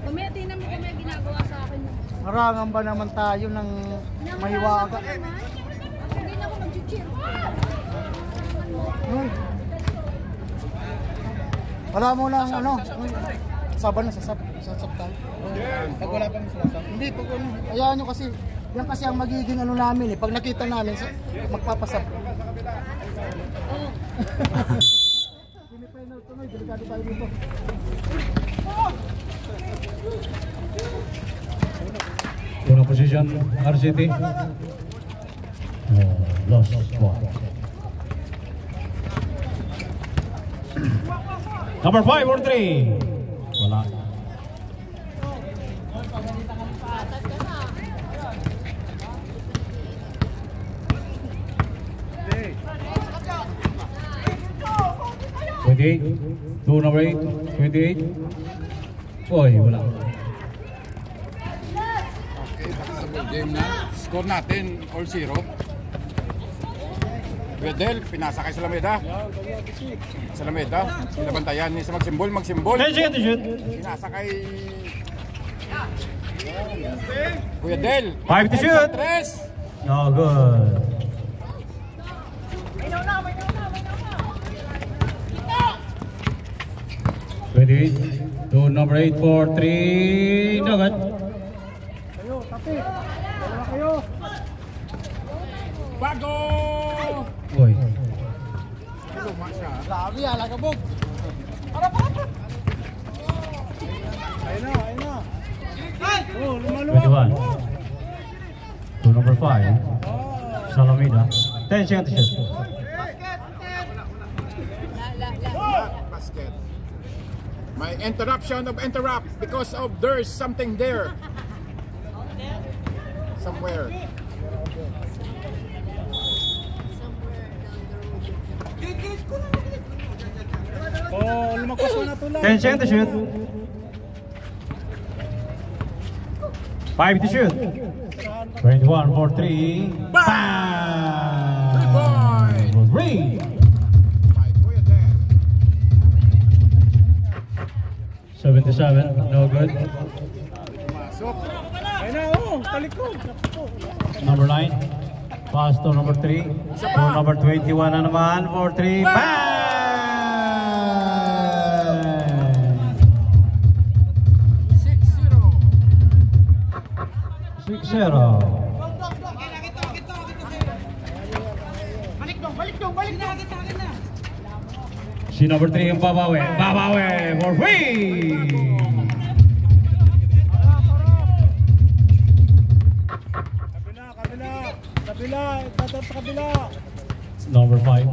Kumeti naman kung may ginagawa sa akin. Harangan ba naman tayo ng mahiwaga? Hindi na ako mag-cheer. Wala mo lang ano? Saban na sasab tayo. Pag wala pang sasab. Hindi, pag ano. Ayaw nyo kasi, yan kasi ang magiging ano namin eh. Pag nakita namin, magpapasab. Semi-final tuloy, delikado tayo dito. Unang position, RCT. Lost one. Number 5 or 3. Wala. Two number 8, 28. Oy, wala. Okay, tapos sa game na. Score natin, all 0. Wedel, pinasakay sa Lameda. Sa Lameda, pinabantayan niya sa magsimbol. Pinasakay. Kuya Del. 5 to shoot. No good. 28 to number 8 for 3. No good. Kayo, tapi. Wala kayo. Bago! Oy. Grabe, alagabog. Ayun na. Oh, lumaluwag. 21 to number 5. Salamida. 10 seconds to shoot. Basket. My interruption of interrupt because of there's something there. Somewhere. Oh, lumagpas na to lang. 10 seconds to shoot. 5 to shoot. 21 for 3. Bang! 3. 77, no good. Ayun na, oh, talikod. Number 9, pass to number 3. To number 21 na naman for 3. Bang! 6-0. Si number 3 yung babawi for free. Kabila, tatap sa kabila. Number 5.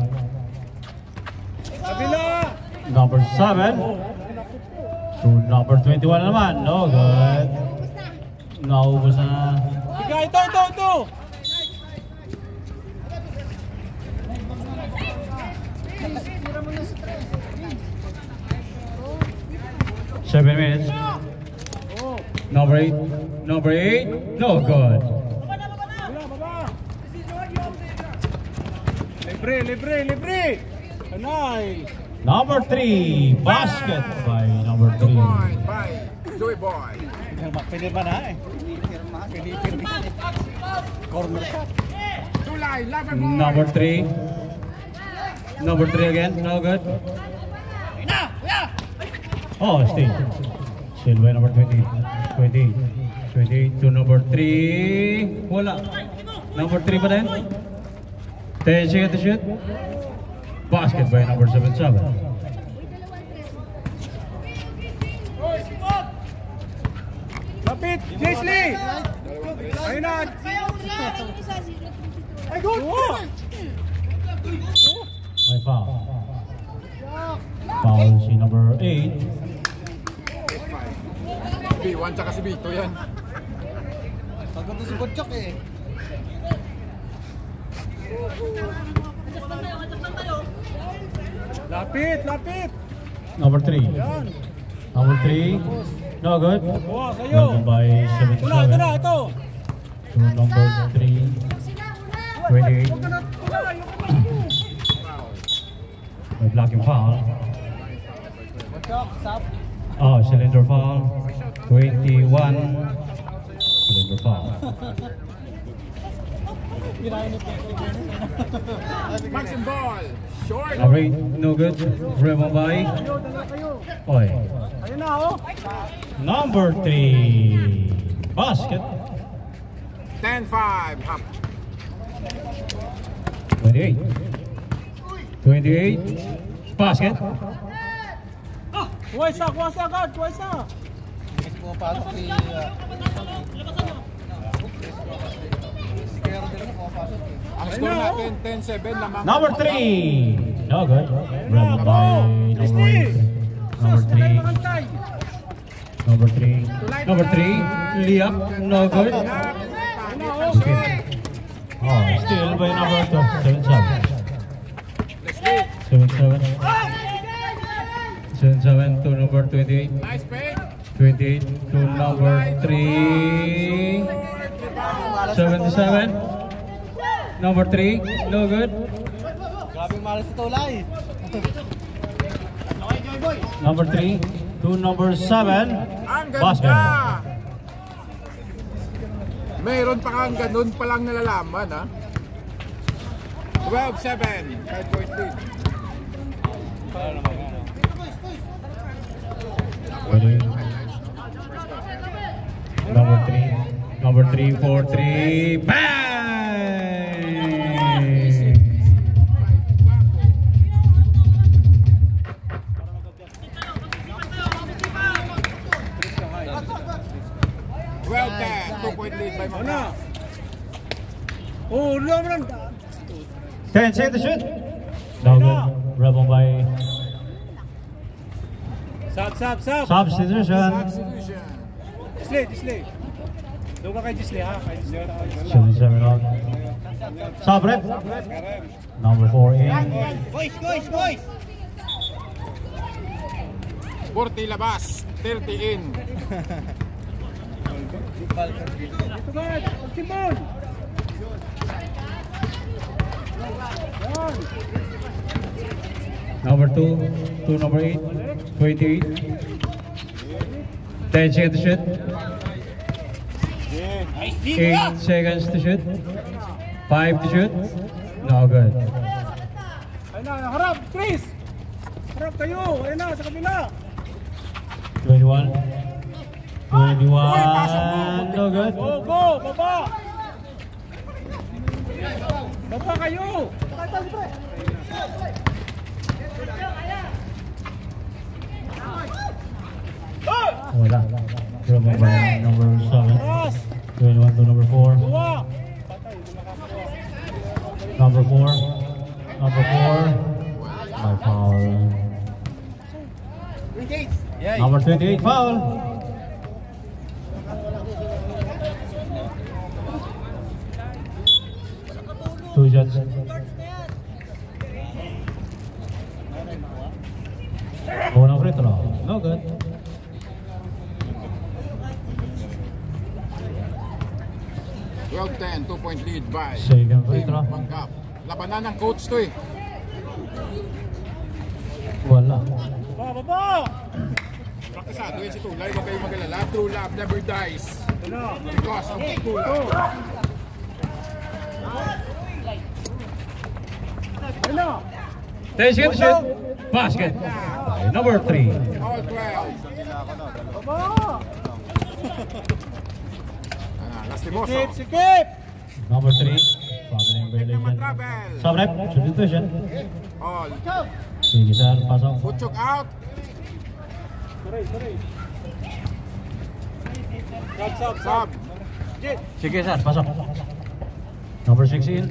Kabila. Number 7. To number 21 naman, no good. Naubos na. Sige, ito. 7 minutes. Number 8, no good. Libre. Anay. Number 3, basket by number 3. By Joey Boy. Pwede ba na eh? Pwede. Corner shot. Tulay, Loverboy. Number 3 again, no good. Oh, stay. Still by number 28 to number 3. Wala. Number 3 pa din. 10 seconds to shoot. Basket by number 77. Lapit, Leslie. Ayun na. Ay, good. May foul. Foul si number 8. B1 tsaka si B2 yan. Pagod si Butchok eh. Lapit. Number 3. Number 3. No good. Buwa, sa'yo. Number by 77. Ito na. To number 3. 28. blocking foul. Oh, cylinder foul. 21. Cylinder foul. Maxim ball. Short. Average, no good. Rebound by. Oy. Number 3. Basket. 10-5. Hop. 28. 28. Basket. Kuha isa, guard, kuha isa. Ang score natin 10-7 lamang. Number 3. No good. Rebound by number 3. Number 3. Number 3. Number 3. Layup. No good. Okay. Oh, still by number 2. 7-7. 7-7 to number 28. Nice fake. 28 to number 3. 77. Number 3. No good. Grabing malas ito, Lai. Number 3 to number 7. Ang Basket. ganda. Mayroon pa kang ganun palang nalalaman, ha? 12-7. 5-point lead. Number 3. Number 3 for 3. Bang! Well done. 2-point lead by Mangga. Oh, ulo mo lang. 10 seconds to shoot. No good. Rebound by Sab. substitution. Substitution. Disley. Doon ka kay Disley, ha? Kay Disley. 77 out. Sub rep. Number 4 in. Boys! 40 labas. 30 in. Ito guard! Pagsimbol! Number 2 to number 8. 28. 10 seconds to shoot. 8 seconds to shoot. 5 to shoot. No good. Ayun na, harap! Chris! Harap kayo! Ayun na, sa kabila! 21. 21. No good. Go! Baba! Baba kayo! Wala. Rebound by number 7. Cross! 21 to number 4. Buwa! Number 4. Number 4. No foul. Number 28 foul. Two shots. One free throw. No good. Well 10. 2-point lead by Second free throw. Mangga. Labanan ng coach to, eh. Wala. Baba! Praktisado yan si Tulay. Huwag kayong mag-alala. True love never dies. Because of True love. Ayun na! 10 seconds to shoot. Basket. By number 3. All 12. Baba! Lastimoso. Sikip! Number 3. Foul violation. Travel. Sub rep. Substitution. All. Sige sir, pasok. Butchok out. Sub. Sige sir, pasok. Number 6 in.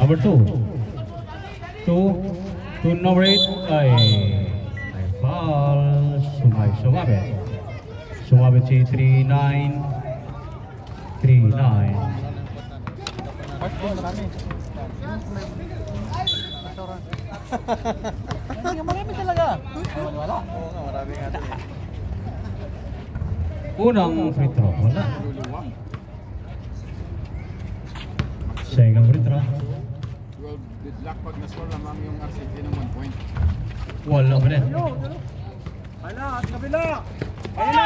Number 2. 2 to number 8. Ay foul. Sumabit si 3-9. 3-9. Marami talaga. Wala. Oo nga, marami nga doon. Unang free throw, wala. Second free throw. Well, good luck pag na-score lamang yung RCT ng 1 point. Wala pa rin. Hala, at kabila. Ayun na.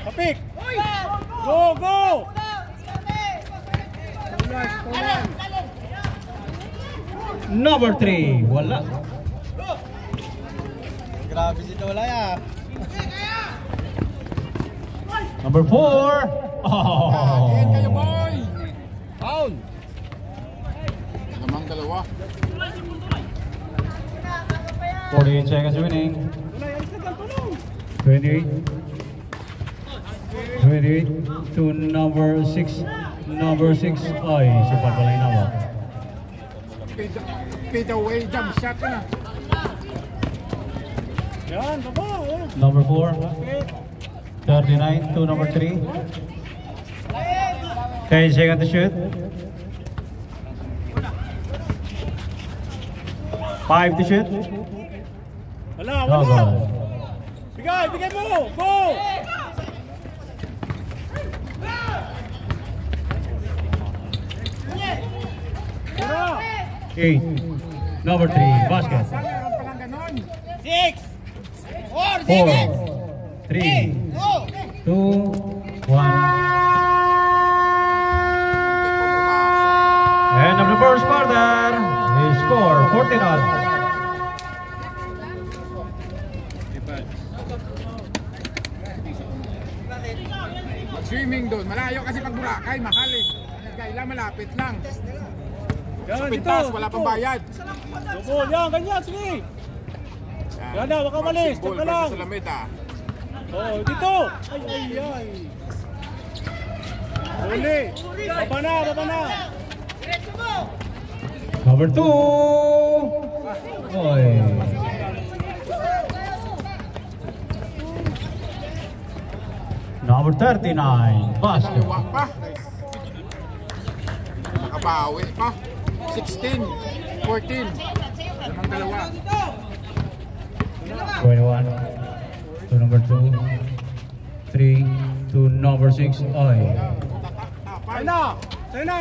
Kapik. Go, go. Number 3, wala. Grabe sila wala ya. Number 4. Oh. Again kayo, boy! Foul. Lamang dalawa. 48 seconds remaining. 28. 28 to number 6. Number 6. Ay, super pala yung nawa. Fade away, jump shot ka na. Yan, baba. Yan. Number 4. 39 to number 3. 10 seconds to shoot. 5 to shoot. Wala, No wala. good. Bigay, bigay mo. Go. Tara. 8. Number 3. Basket. Saan meron palang ganon? 4, 3, 2, 1. End of the first quarter. We score 14-0. Mag-swimming doon. Malayo kasi pag Boracay, mahal eh. Kailan malapit lang. Yan, Sa dito. pintas, wala pang bayad. Double, yan, ganyan, sige. Yan na, baka malis, Basketball teka lang. versus Alameda. Oh, dito. Ay, ay, ay. Uli. Baba na, baba na. Number 2. Oy. Number 39. Basket. Dalawa pa. Nakabawi pa. 16, 14. Lamang dalawa. 21 to number 2. 3 to number 6. Oy. Tayo na. Tayo na.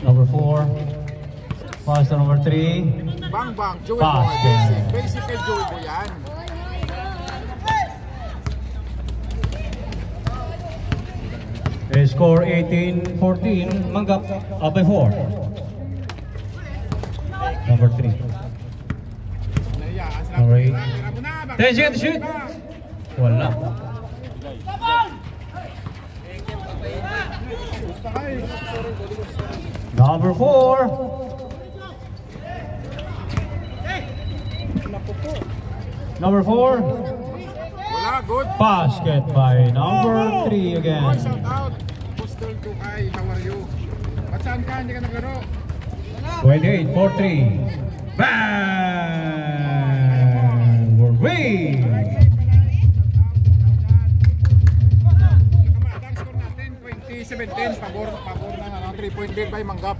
Number 4. Pass to number 3. Bang bang, Joey Basket. Boy. Basic kay Joey Boy yan. They score 18-14. Manggap up by 4. Number 3. Nahiyaan sila. Number 8. Tira mo na, baka- 10 seconds to shoot. Wala. Number 4. Number 4. Wala, good. Basket by number 3 again. Boy, shout out. Postal to Kai, how are you? At saan ka? Hindi ka naglaro? 28 for 3. Bang! We're way. Kamadang score natin, 20-17. Pabor ng 3-point lead by Manggap.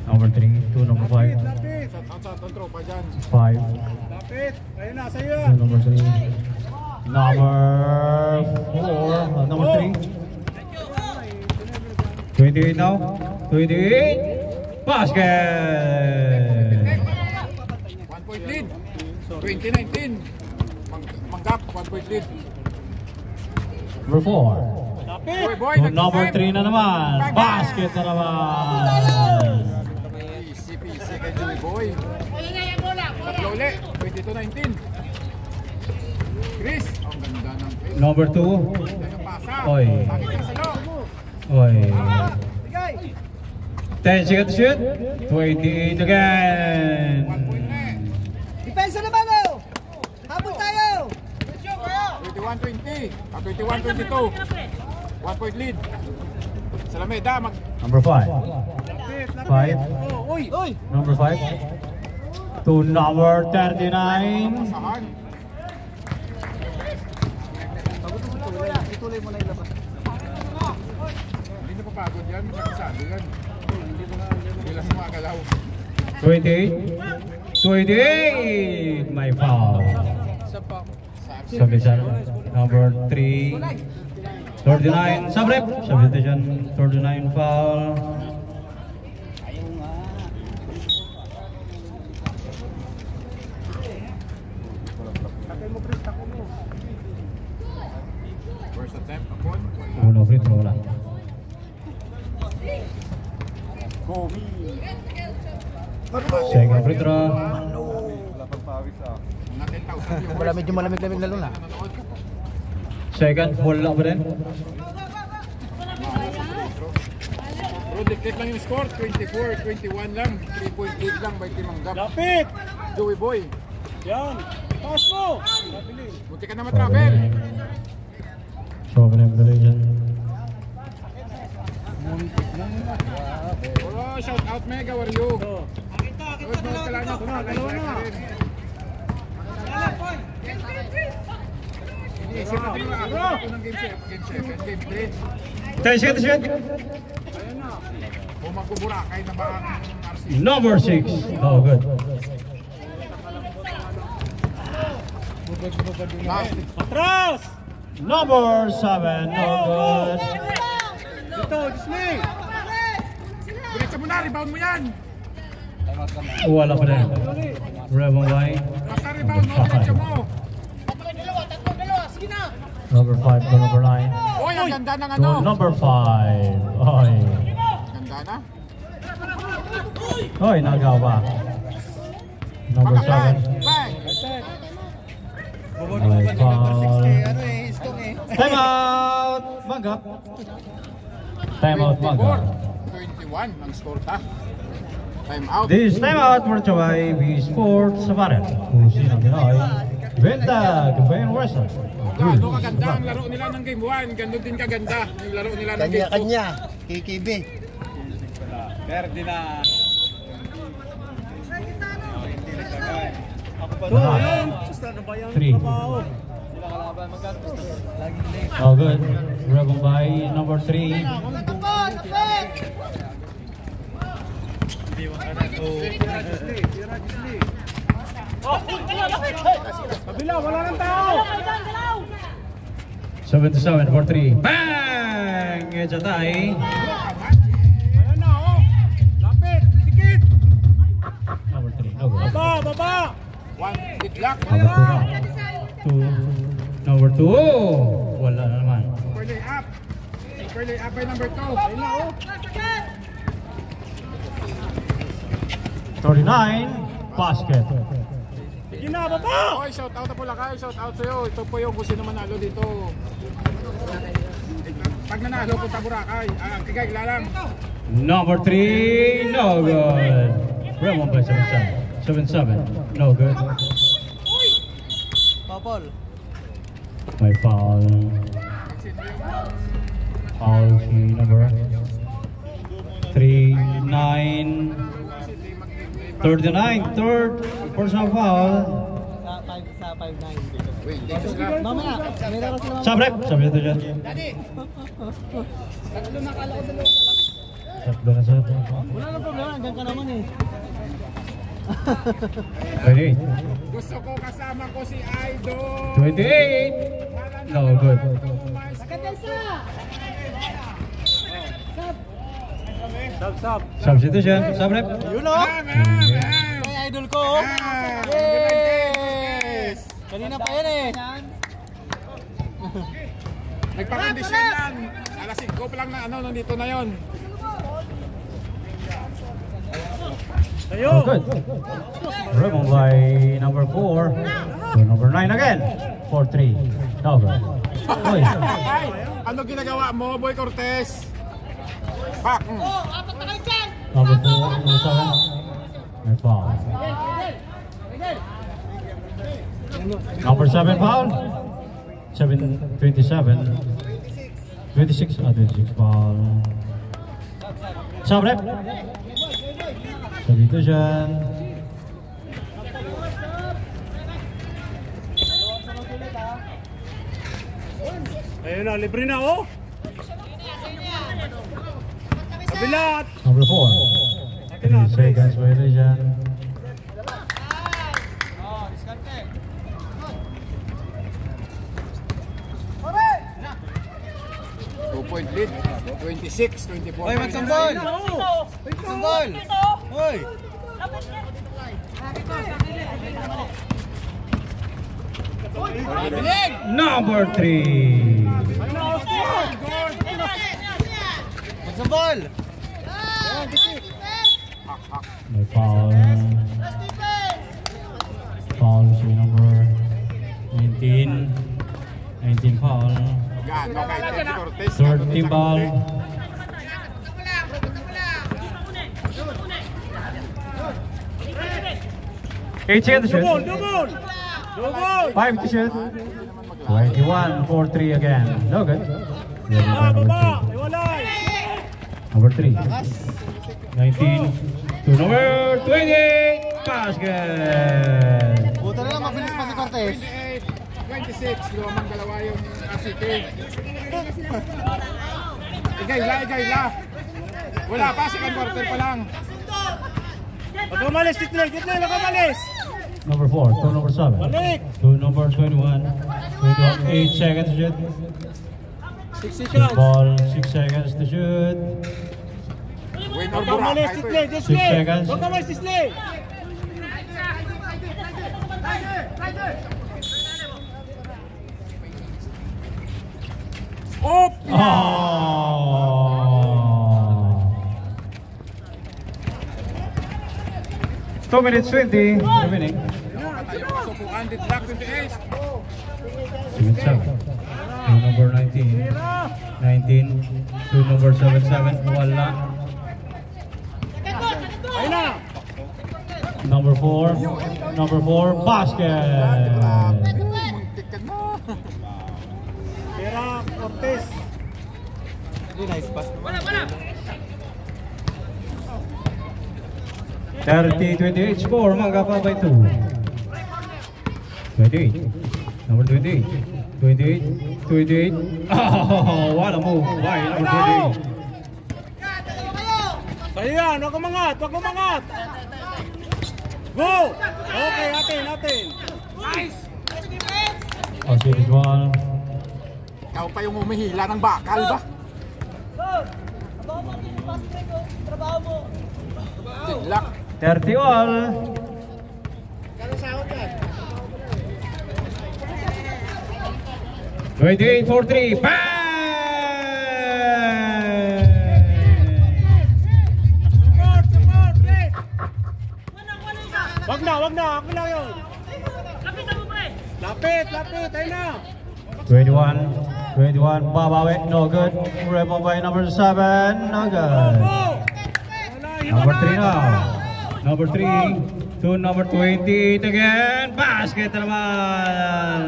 Number 3 to number 5. Lapit. Shout out sa atong tropa dyan. 5 Lapit. Ayun na, sa'yo to yan. number 3. Number 4. Number 3. 28 now. 28. Basket! 1 point lead. 2019. Manggap, 1 point lead. Number 4. Lapit. Boy, boy, To number 3 na naman. Basket na naman. Easy kay Joey Boy. Tatlo ulit, 22-19. Chris, ang ganda ng Chris. Number 2. Ganda ng pasa. Oy. Bakit ka sa loob? Oy. 10 seconds to shoot. 28 again. 1 point na eh. Depensa naman oh. Habol tayo. 21-20. 21-22. 1 point lead. Sa Alameda, Number 5. Lapit. 5. Oh, uy. Uy. Number 5. To number 39. masahan. Ituloy mo na ilabas. Hindi na papagod yan, makakasado yan. Bilang mga galaw. 28. My foul. Substitution number 3. 39. Subrep. Substitution 39 foul. First attempt upon. Uno free throw lang. Second free throw. Mga 10,000 viewers. Wala, medyo malamig-lamig lalo na. Second, wala pa din. Bro, dikit lang yung score. 24-21 lang. 3.8 lang by Team Manggap. Lapit! Joey Boy. Yan! Taas mo! Mabilis! Buti ka na matravel. Sobrang embele dyan. Oh, shout out Mega, where you? Isip natin yung ako ng game 7, game 3. 10 seconds shot. Kung magbuburakay na ba ang RC? Number 6. Oh, good. Last. Atras! Number 7. No good. Dito, Disney! Diretso mo na, rebound mo yan! Wala pa din. Rebel by Basta rebound mo, diretso mo! number 5 to number 9. Uy, ang ganda ng To ano! number 5. Oy. Ganda na? Oy, nagaw ba? Number 7. Bang! Ay, foul. Time out! Manggap. Time out, Manggap. 21 ang score ta. Time out. This time out for Chawai B Sports Safari. Kung sino Pinoy, Benta, Gabayan Wrestler. Ano kaganda ang laro nila ng game 1. Ganun din kaganda yung laro nila ng game 2. Kanya-kanya. KKB. Verde na! Three. Oh, good. Rebel by number 3. Kabila, wala ng tao! 7-7 for 3. Bang! It's a tie. Ayan na, oh! Lapit! Dikit! Number 3. No good. Baba! Baba! One hit lock. Number 2 na. 2. Number 2. Oh! Wala na naman. Super lay up. Super lay up by number 2. Ayun na, oh! 39. Basket. Sige na, baba! Oy, shout out na po lakay. Shout out sa'yo. Ito po yung kung sino manalo dito. Pag nanalo, punta Boracay. Kigay, lalang. Number 3. No good. Rebel by 7-7. 7-7. No good. Popol. May foul. Foul si number 39. 39. Third personal foul. Sa 5-9. Wait, dito sila. Mamaya. Meron sila. Sabrep. Sabi ito dyan. Tatlo na sa ito. Wala nang problema. Andiyan ka naman eh. 28. Gusto ko kasama ko si Idol. 28. No good. Sab! Substitution. Sabrep. Yun o. May idol ko. Yes! Kanina pa yan eh. Nagpakondisyon yan. Alas 5 pa lang na ano, nandito na yon. Tayo! Oh, good. Rebel by number 4. To number 9 again. 4-3. No good. Oy. Ay, ano ginagawa mo, Boy Cortez? Back. Number 4. Number 7. May foul. Number 7 foul. 27. 26. 26 foul. Sabrep. Substitution. Ayun na, libre na, oh! Bilat! Number 4. 3 seconds violation. Two-point lead. 26-24. Hoy, magsambol! Magsambol! Hoy! Number 3. Magsambol! May foul. Foul si number 19. 19 foul. Gaano kay Ted Cortez? Third team foul. Eight seconds to shoot. Double! 5 to shoot. 21 for 3 again. No good. Baba! Iwalay! Number 3. 19 to number 28. Basket. Buta na lang, mabilis pa si Cortez. 26, lumang dalawa yung RCK. Igay la. Wala pa, second quarter pa lang. Huwag umalis, Titley! Titley, huwag umalis! Number 4 to number 7. Balik! To number 21. 8 seconds to shoot. 6 seconds! Ball 6 seconds to shoot. Win or Huwag bura. umalis, Titley! Titley! 6 seconds. Huwag umalis, Titley! Op! Oh. 2 minutes 20 remaining. Tayo pa sa pukan, Didlak 28. 7-7 to number 19. 19 to number 77. Wala. Ayun na! Number 4. Number 4. Basket. Muntik ka na. Pera, Cortez! Nice pass. 30-28 score, Magapa by 2. 28. Number 28. 28. 28. Oh, what a move by number 28. Sa'yo yan! Huwag umangat! Huwag umangat! Go! Okay, atin! Oh, series 1. Ikaw pa yung umihila ng bakal ba? Didlak. 30 all. Twenty-eight for 3. Bang! Support, please! Wag na! Ako lang yun! Lapit! Ayun na! 21, babawi, no good. Rebound by number 7, no good. Number 3 now. Number 3 to number 28 again. Basket naman.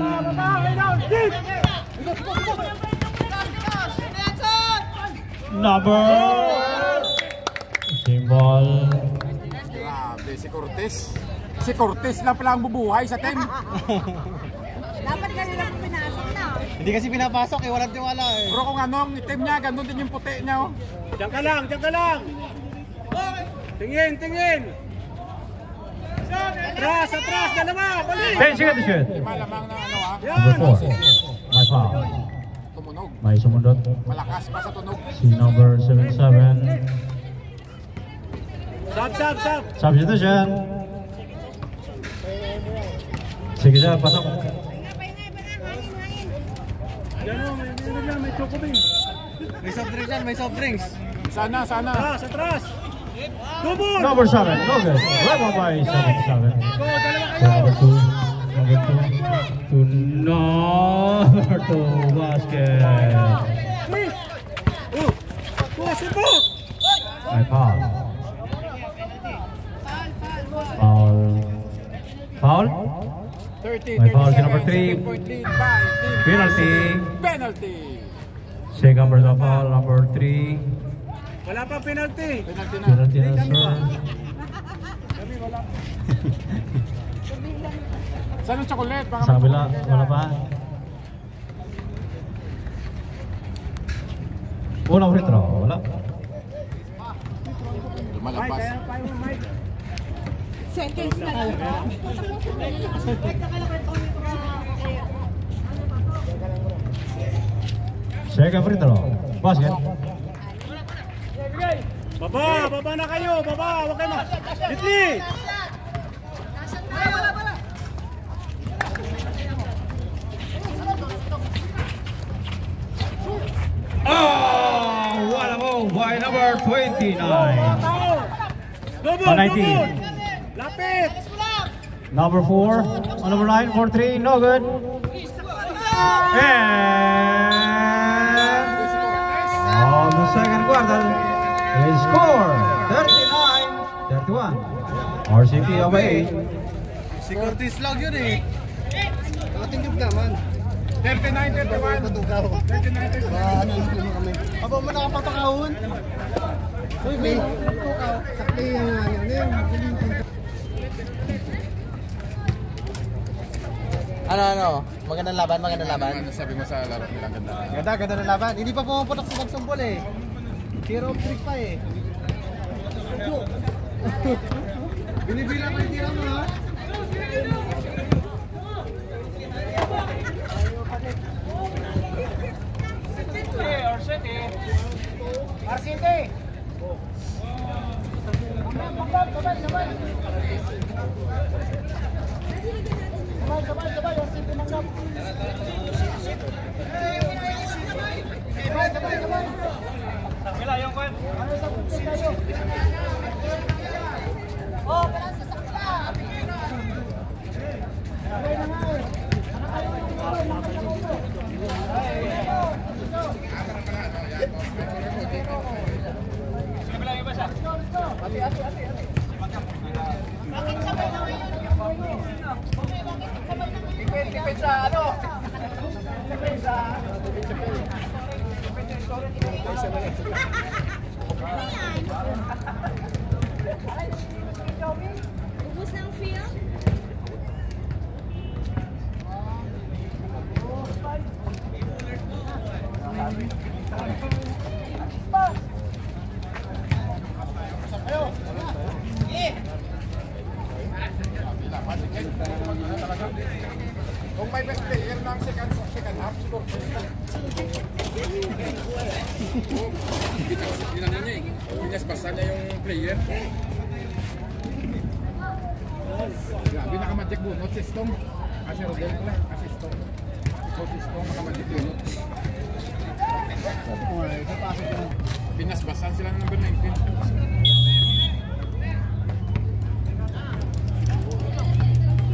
Number. Symbol. Grabe, si Cortez. Si Cortez na pala ang bubuhay sa team. Dapat kasi lang pinasok na. Hindi kasi pinapasok eh, walang tiwala eh. Pero kung ano, ang team niya, ganun din yung puti niya. Oh. Diyan ka lang! Tingin! Atras! Dalawa! Balik! 10 seconds to shoot. Malamang na ano ha. Number 4. My foul. Tumunog. May sumundot. Malakas pa sa tunog. Si number 77. Sab! Substitution. Sige siya, pasok. Yan o, may chocobing. May soft drinks yan, may soft drinks. Sana. Atras! Double! Number 7, no good. Rebound by 77. Dalawa kayo! Number 2 to number 2 basket. Support! May foul. Foul? 30, May foul si 37, number 3. second point lead by team. Penalty. Penalty. Second person foul, number 3. Wala pa penalty. Penalty na. Penalty na sir. Saan ang chocolate? Baka Sa kabila, wala pa. Unang free throw, wala. Lumalabas. Seconds na lang. Second free throw. Basket. Baba na kayo, baba, huwag kayo Hitli! Oh, what a move by number 29. Double, 119. Lapit! Number 4, on number 9 for 3, no good. And on the second quarter, they score 39-31. RCP over 8. Si Curtis lang yun eh. Nakatingkip naman. 39-31. Patugaw. 39-31. Ano yung kami? Aba mo nakapatakahon. Uy, may tukaw. Sakli yung Ano? Magandang laban, magandang laban. Ano sabi mo sa laro nilang ganda? Ganda ng laban. Hindi pa pumaputok sa magsumbol eh. Zero trick pa eh. Binibilang ko yung tira mo ha. Arsente! Sabay, Arsente manggap. Sabay. Wala yung kwan. Ano sa puti kayo? Oh, parang sasakta. Sabay na nga eh. Bakit sabay na ngayon? Depende sa ano? Depende sa... Ubus ng feel? Kung may best player ng second half, siguro. Ginano niya eh. Pinasbasa niya yung player. Grabe, nakamatik bunot si Stong. Kasi Rodel ko lang, kasi Stong. Si Stong nakamatik bunot. Pinasbasan sila ng number 19.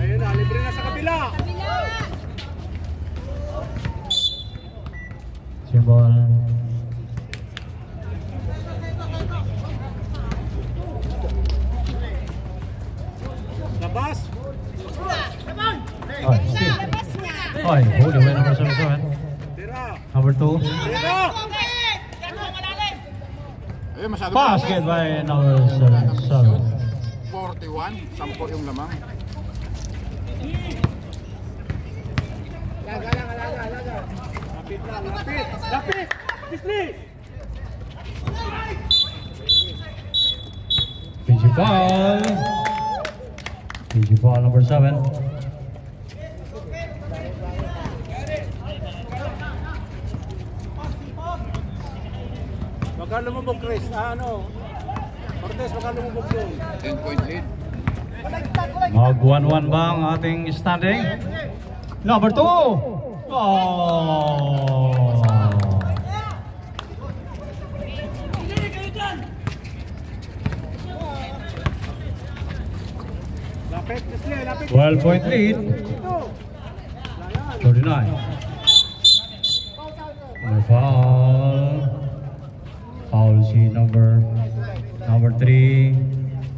Ayun na, libre na sa kabila! Simbol. Labas! Ay, still. Ay, huli by number 77. Tira! Number 2. Tira! Ayun, masyado. Basket by number 77. 41, 10 yung lamang. Lapit! Bisli! PG ball number 7. Baka lumubog, Chris. Cortez, baka lumubog yun. 10-point lead. Mag 1-1 ba ang ating standing? Number 2. Oh. Lapit, Bisli, lapit. 12-point lead. 39. May foul. Foul si number 3.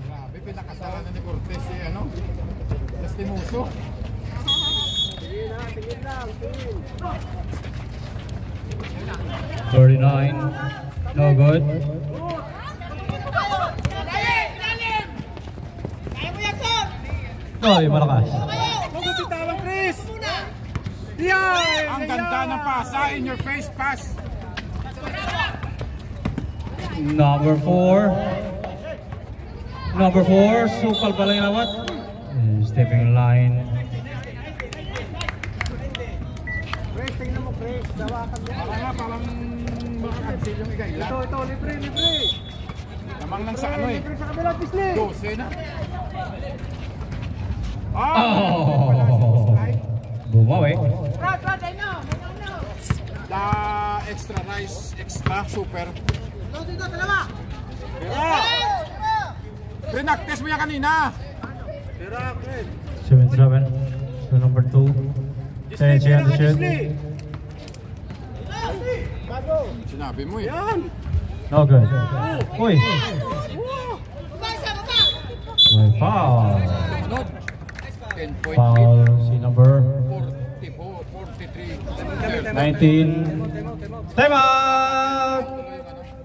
Grabe, pinakasalanan ni Cortez si Lastimoso. Tingin lang, tingin. 39. No good. Ay, malakas. Huwag bitawan, Chris! Yan! Ang ganda ng pasa, in your face pass. Number 4. Number 4, Supal pala yung lawat. Stepping in line. Chris, tingnan mo, Chris. Dawakan mo. Parang maka-cancel yung igayla. Ito, libre, libre. Lamang lang sa ano eh. Libre sa kabila, Pisli. 12 na. Oh! Bumawi. The extra rice, extra, super. Pre-practice mo yan kanina. 7-7 to number 2. Tenchi on the shoot. Sinabi mo eh. No good. Uy! May foul. 10 point Foul si number 43. 19. Time out!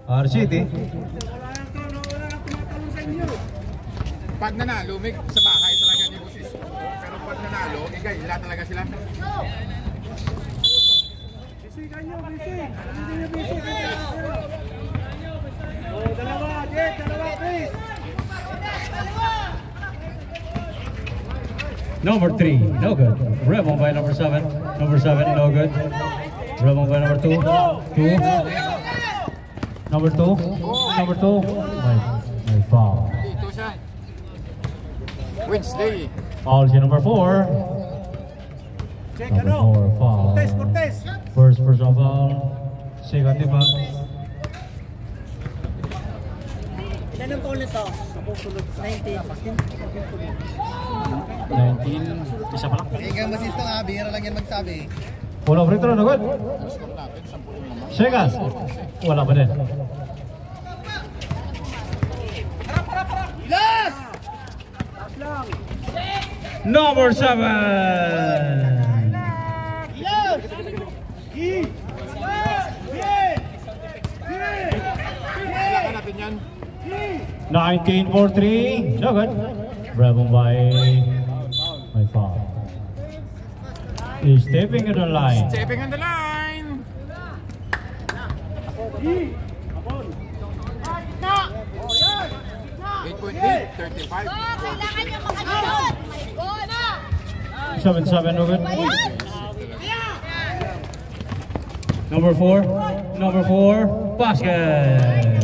RCT. Pag nanalo, may sa bahay talaga ni Busis. Pero pag nanalo, igayla talaga sila. Bisi kayo, bisi. Hindi nyo bisi. Oh, dalawa, Jet, dalawa, Chris. Number 3, no good. Rebound by number 7. Number 7, no good. Rebound by number 2. 2. Number 2. Number 2. May foul. Dito siya. Wednesday. Foul si number 4. Check, Number ano? 4, foul. Cortez, Cortez. First personal foul. Second, diba? Ilan ang foul nito? 19. 19. Isa pa lang. Ikaw masista nga, bihira lang yan magsabi. Pull of return, no good. Second. Wala pa din. Number 7. Kailangan natin yan. 19-4-3. No good. Rebound by foul. He's stepping in the line. Stepping on the line. 8.8, 35. Kailangan nyo makagayon! Go na! 7-7, no good. Number 4. Number 4. Basket.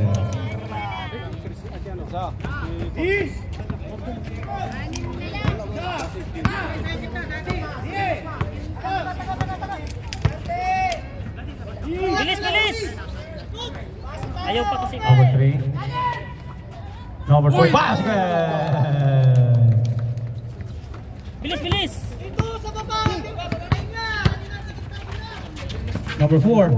Bilis, bilis! Ayaw pa kasi. Number 3. Number 3. Basket. Bilis, bilis! Number 4.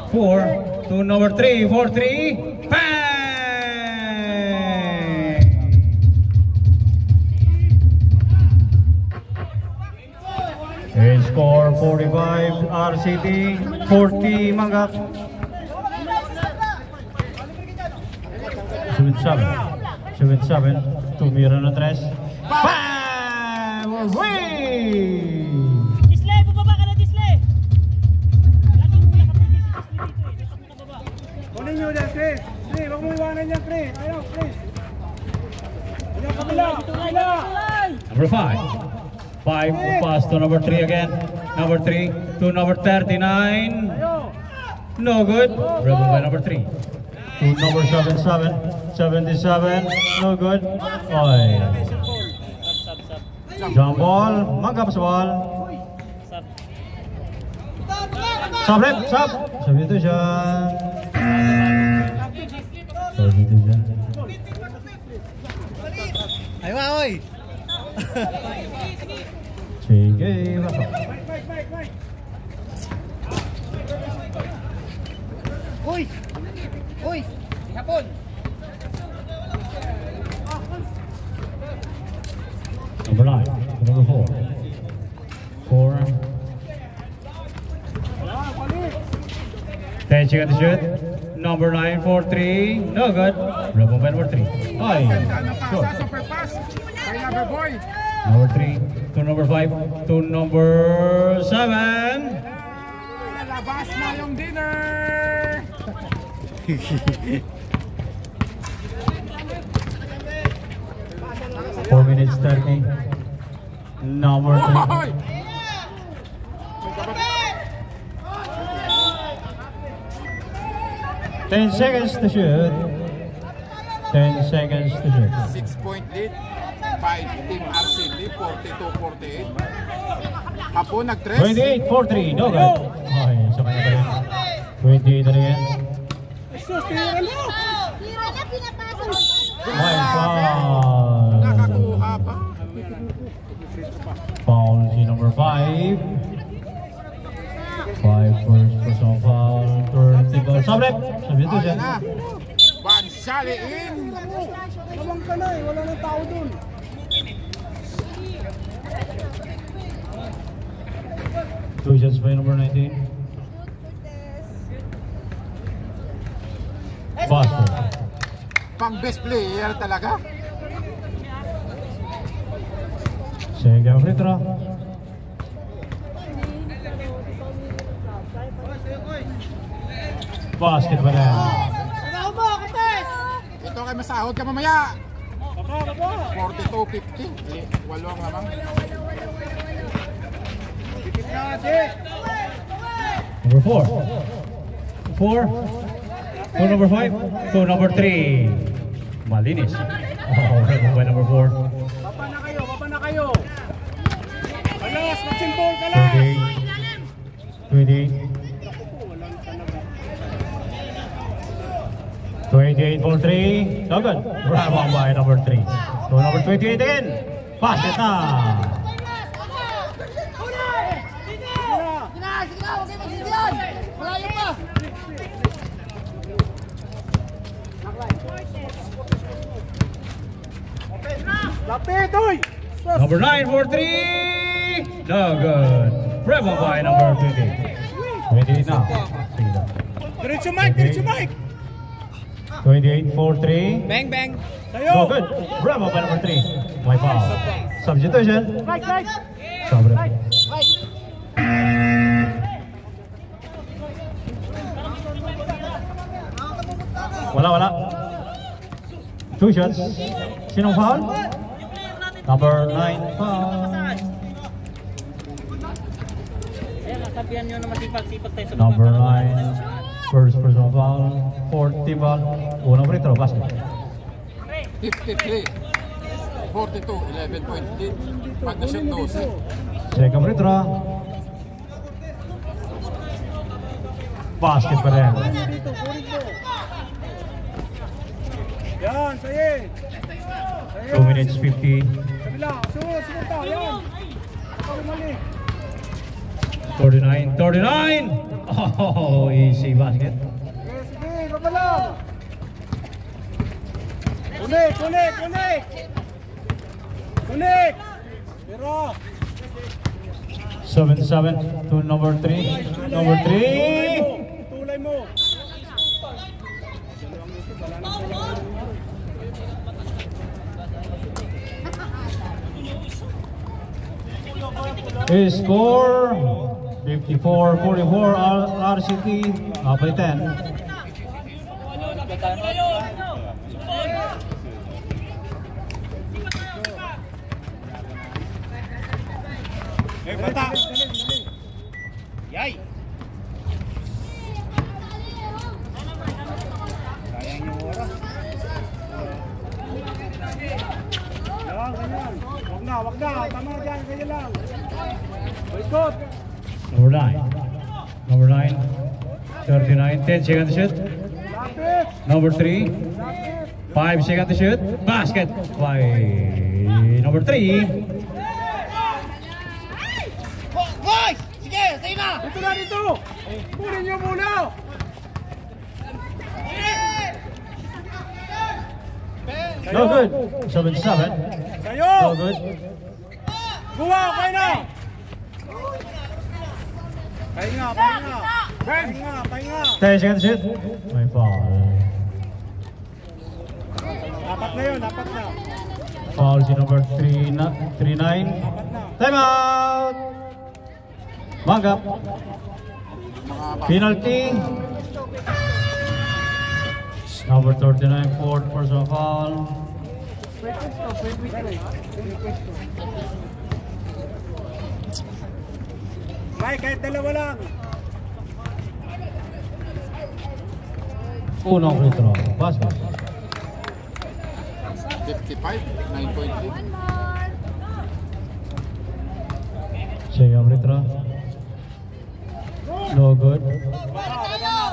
4 to number 3. 4-3. Bang! They score 45 RCT, 40 Manggap. 7-7. Tumira na tres. Bang! Win! Disley, bubaba ka na, Disley! Laging nakapitin si Disley dito eh. Nasa mo nababa. Kunin nyo dyan, Chris. Chris, huwag mo iwanan yan, Chris. Ayaw, Chris. Ayaw, kabila. Kabila. Number 5. 5 pass to number 3 again. Number 3 to number 39. No good. Rebound by number 3. To number 77. 77. No good. Oy. Jump ball. Manggap sa ball. Sub rep. Sub. Substitution. Substitution. Ay, oy! Sige. Uy! Uy! Hapon! Number 9. Number 4. 4. Tenchi at the shoot. Number 9, 4-3. No good. Rebound by number 3. Ay. Sure. Super pass. Kay number boy. Number 3 to number 5 to number 7. Labas na yung dinner. 4 minutes 30. Number 3. Hoy! 10 seconds to shoot. 10 seconds to shoot. 6-point lead by Team RCT, 42-48. Hapon nag-tres. 28-43. No good. Okay, sa kanya pa rin. 28 na rin. Jesus, tira mo! Tira na, pinapasa mo. May foul. Nakakuha pa. Foul si number 5. 5 first personal foul. 30 ball. Sablep. Sabi ito siya. Ayan na. Bansali in. Lamang ka na eh, wala nang tao dun. Two shots by number 19. Buster. Pang best player talaga. Second free throw. Basket pa rin. Ito kay masahod ka mamaya. Baba! 42-50. Walo ang lamang. Dikit na kasi! Number 4. 4. To number 5. To number 3. Malinis. Oh, by number 4. Baba na kayo, baba na kayo! Alas, magsimbol ka lang! 28. 28 for 3. No good. Bravo by number 3. So number 28 again. Basket na. Lapit, oy! Number 9 for 3. No good. Bravo by number 28. 28 now. Sige na. Diretso Mike, diretso Mike! 28 for 3. Bang, bang. Tayo! No good. Bravo by number 3. My foul. Substitution. Right, right! Sobre. Wala. 2 shots. Sinong foul? Number 9 foul. Ayan, nasabihan nyo na masipag-sipag tayo sa Number mga 9. First personal foul. 40 ball. Unang free throw. Basket. 53. 42. 11-point lead. Pag na-shoot 12. Second free throw. Basket pa rin. Dito, kurin mo! Yan, saye! 2 minutes 50. Kabila, sunod tayo, yan! Ikaw mali! 39. Oh, easy basket. Sige, baba lang! Kunik! Pero! 7-7 to number 3. Number 3. Tulay mo! His score 54-44 RCT by 10. Eh, bata! Yay! Sayang yung oras. Yan, ganyan. Wag na. Tama dyan, ganyan lang. Boycott! Number 9. 39. 10 seconds to shoot. Lapit! Number 3. 5 seconds to shoot. Basket by number 3. Dito na dito! Kunin nyo muna! No good. 7-7. Kayo! No good. Buwa, kayo na! Pahinga! 10 seconds to shoot. May foul. Apat na yun, apat na. Foul si number 39. Apat na. Time out. Manggap. Penalty. Number 39, fourth personal foul. Mike, kahit dalawa lang. Unang free throw. Basket. 55, 9.3. Second free throw. No good.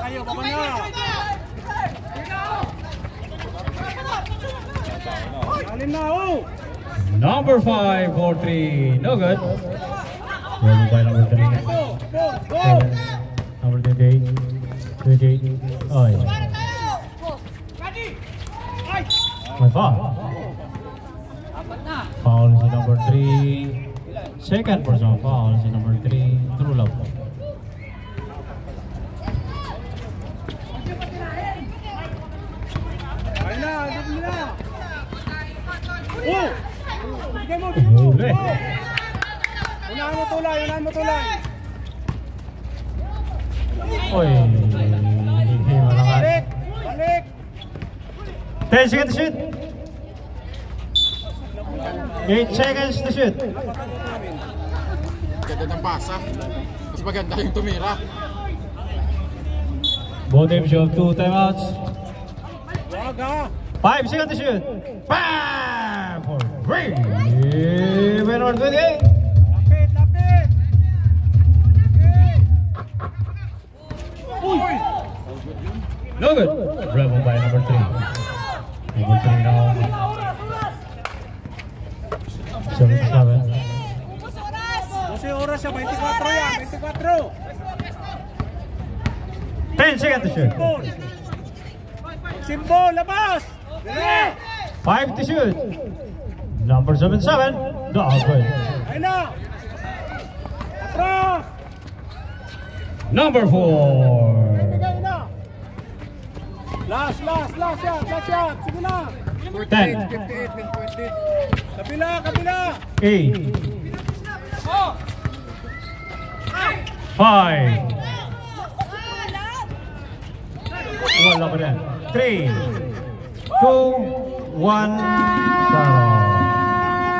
Kayo, baba na. Alim na, oh! Number 5 for 3. No good. Well, by number 3. Go, go! 7. Number 28. 28. Oh, yeah. My foul. Foul si number 3. Second personal foul si number 3. True love. Ayun na, agad na! Oh! Bigay mo, bigay mo! Huli. Unahan mo tulay, unahan mo tulay! Oy. Malakas. Balik! Balik! 10 seconds to shoot. 8 seconds to shoot. Ganda ng pasa. Mas maganda yung tumira. Both teams show 2 timeouts. Wag ha! 5 seconds to shoot. Bam! For 3. Winner 28. Lapit, lapit! Uy! No good. Rebel by number 3. Number 3 now. 77. Kasi oras siya, 24 yan, 24! 10 seconds to shoot. Simbol! Simbol, labas! Dire! 5 to shoot. Number 77. No good. Ayun na! Atras! Number 4. Ayun na! Last yan! Sige na! 48, 58, 10.8. Kabila, kabila! 8. 5. Wala pa rin. 3, 2, 1, 0.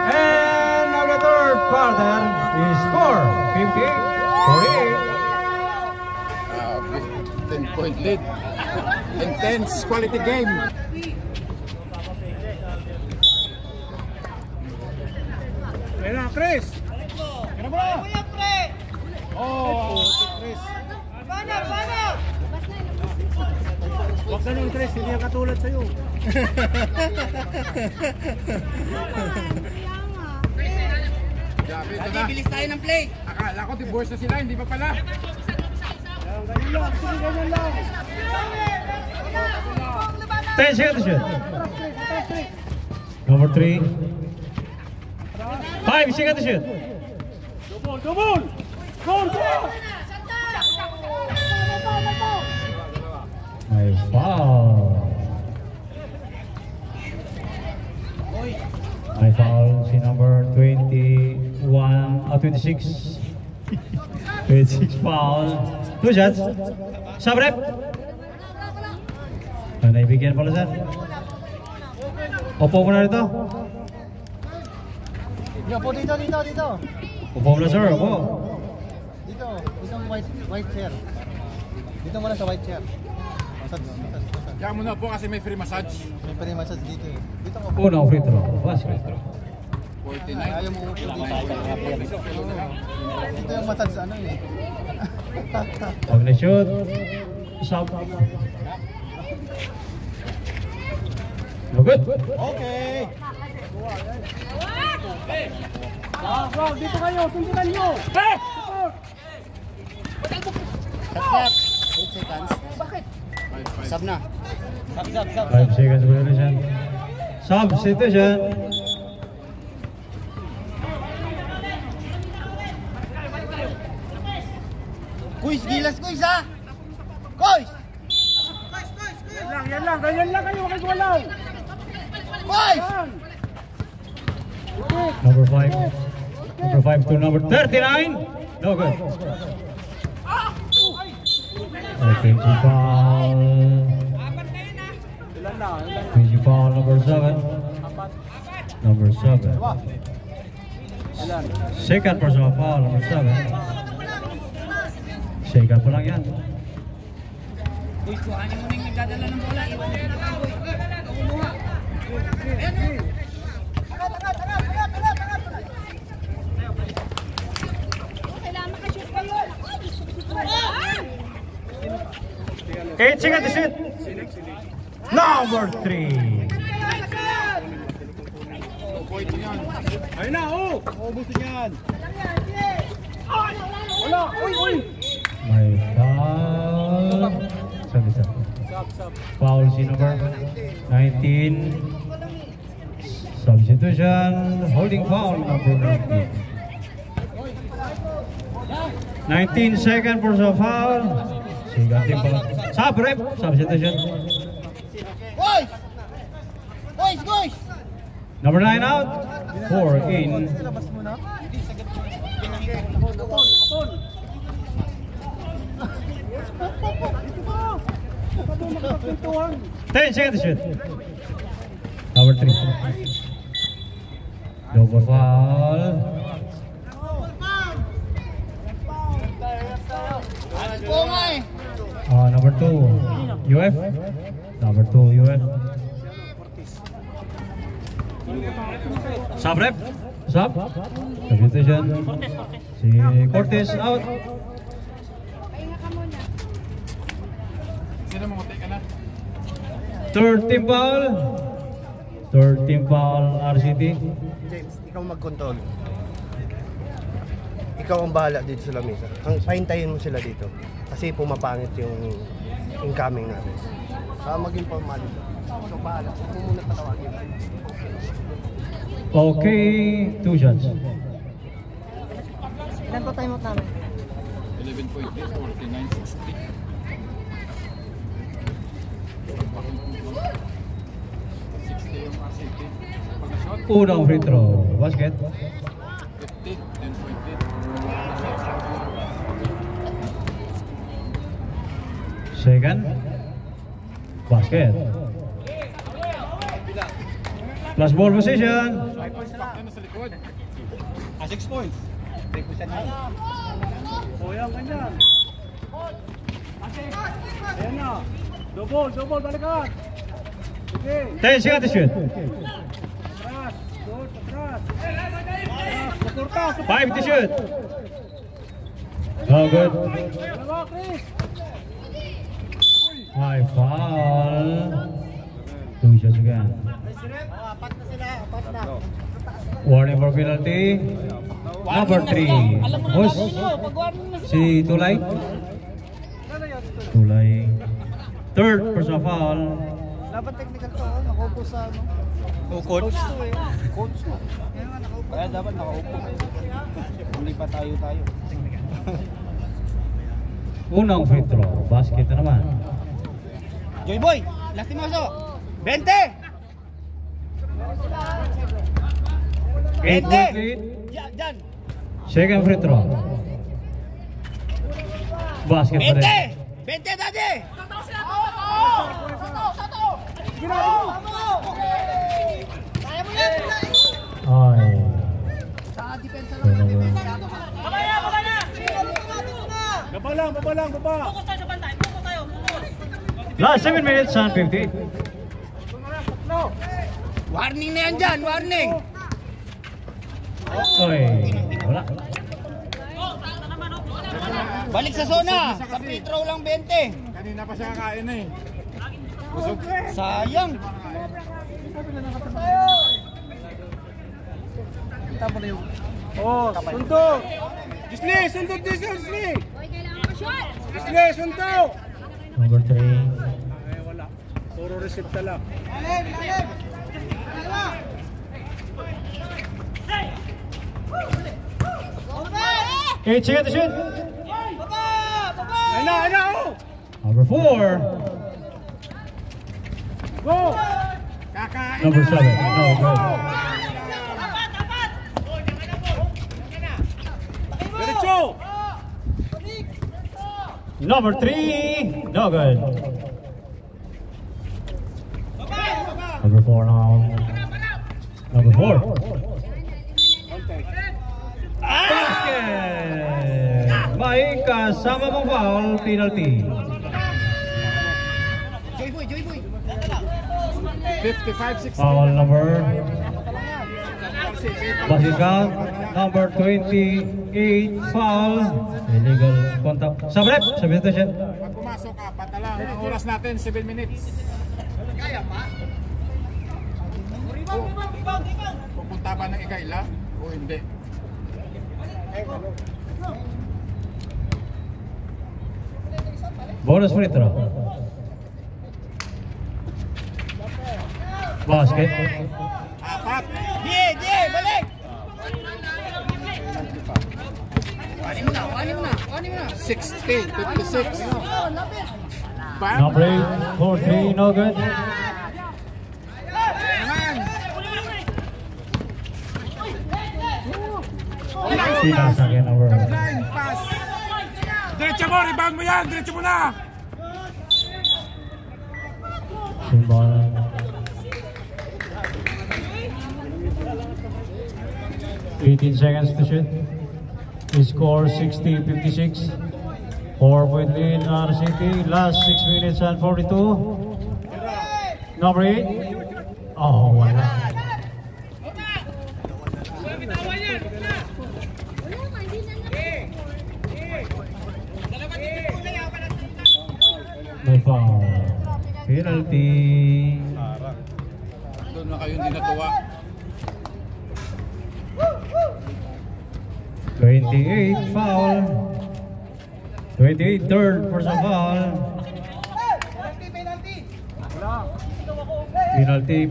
And our third quarter is score 58-48. 10-point lead. Intense quality game. Ayun na, Chris! Ano ba? Oh, Chris! Huwag ganun, Chris, hindi yan katulad sa'yo. Grabe, ito na. Bilis tayo ng play. Akala ko divorce na sila, hindi pa pala. Ganyan lang, sige, ganyan lang. 10 seconds to shoot. Number 3. 5 seconds to shoot. Double! Goal! May foul. May foul si number 26. 26 foul. 2 shots. Sabrep. Naibigyan pala sir. Opo mo na rito. Opo, dito. Opo mo na sir. Opo. Dito ang white chair. Dito muna sa white chair. Massage. Kaya muna po kasi may free massage. May pa rin massage dito eh. Dito ko. Unang free throw. Basket. 49. Ayaw mo upo dito. Dito yung massage sa ano eh. Pag na-shoot. Sub. No good. Okay. Wow, dito kayo, sundulan nyo! Support! Cut. 8 seconds. Sub na. Sub. 5 seconds substitution. Substitution. Kuis, gilas kuis ha. Kuis. Ganyan lang kayo, huwag kayo walaw! Kuis. Yan! Number 5. Number 5 to number 39. No good. Okay, foul. Ilan na? Foul number 7. Number 7. Second personal foul, number 7. Second pa lang yan. Uy, kuhanin mo na yung nagdadala ng bola. Iwan na yung nakaboy. Kailangan makashoot kayo. 8 seconds to shoot. Number 3. Ayun na, oh! Ubus niyan. Wala! Uy, uy! May foul. Sabi. Foul si number 19. Substitution. Holding foul number 19. 19 second for the foul. Sigatin pa. Sabrep. Substitution. Boys! Boys, boys! Number 9 out. 4 in. Ten seconds to shoot. Number 3. Double foul. Number 2. UF. Number 2 UF. Sub rep. Sub. Substitution. Si Cortez out. Sino mamuti ka na? Third team foul. Third team foul RCT. James, ikaw mag-control. Ikaw ang bahala dito sa lamesa. Pahintayin mo sila dito. Kasi pumapangit yung incoming natin. Maging formal dito. So bahala. Huwag mo muna patawagin. Okay, 2 shots. Ilan pa time out namin? 11.8, 49.60. Unang free throw. Basket. 50, 10.8. Second. Basket. Plus ball position. 5 points back na sa likod. 6 points. O yan, ganyan. Ayan na. Double, balikan. Sige. 10 seconds to shoot. Atras. Good, atras. Suporta. 5 to shoot. Oh, good. Dalawa, Chris. High foul. 2 shots again. Warning for penalty. Number 3. Host. Si Tulay. Third personal foul. Dapat technical to. Nakaupo sa ano? Coach to eh. Coach to. Kaya dapat nakaupo. Hindi pa tayo. Unang free throw. Basket na naman. Joy Boy! Lastimoso! 20! 8 points lead. Diyan! Second free throw. Basket pa rin. 20, Daddy! Ay. Baba lang. Focus tayo sa bantay. Focus tayo. Last 7 minutes and 50. Warning na yan dyan! Warning! Oy. Wala. Balik sa zona! Sa free throw lang 20! Kanina pa siya kakain na eh. Busog. Sayang! Oh, suntok. Gisli, suntok din sa Gisli. Hoy, kailangan ma-shot. Gisli, suntok. Number 3. Ay, wala. Puro receipt lang. 8 seconds to shoot. Ay na, oh. Number 4. Go. Number 7. No, good. Diretso. Number 3. No good. Number 4 now. Number 4. Basket! May kasama mo foul, penalty. 55-60. Foul number. Basket count. Number 28, foul. Illegal contact. Sabrep, substitution. Pag pumasok, apat na lang. Ang oras natin, 7 minutes. Pupunta ba ng ikaila o hindi? Bonus free throw. Basket. Apat. Balik! 60, 56. Bam. Number 8, 4-3, no good. Sinas again, number. Line pass. Diretso mo, rebound mo yan. Diretso mo na. Symbol. $18 to shoot. The score 60-56. 4-point lead RCT. Last 6 minutes and 42. Number 8. Oh, wala. May foul. Penalty. Doon na kayo hindi natuwa. 28 foul. 28 third personal foul. Penalty.